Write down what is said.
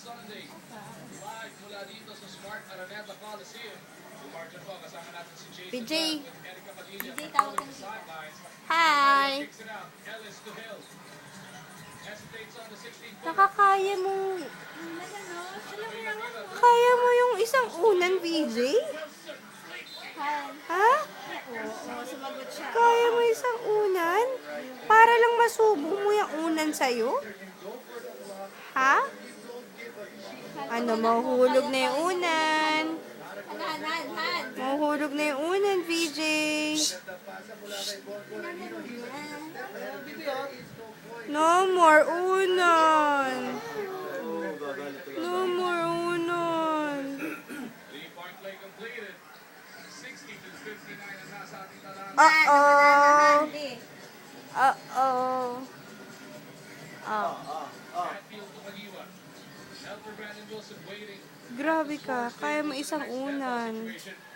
Sunday. Live mula dito sa Smart Araneta Coliseum. Martin po, kasama natin si Jason PJ. with Erica Padilla PJ, from tawag the ka sidelines. Hi! Kicks it out. Ellis to Hill. Hesitates on the 16th. Nakakaya mo. Kaya mo yung isang unan, VJ? Ha? Oo, sumagot siya. Kaya mo isang unan? Para lang masubo mo yung unan sa'yo? Ha? Ano, mahuhulog na yung unan. Han. Mahuhulog na yung unan, VJ. No more unan. No more unan. 3-point play completed. 60-59 ang nasa ating talaan. Uh-oh. Uh-oh. Oh. Hatfield to Magiwa. Elder Brandon Wilson waiting. Grabe ka. Kaya mo isang unan. Situation.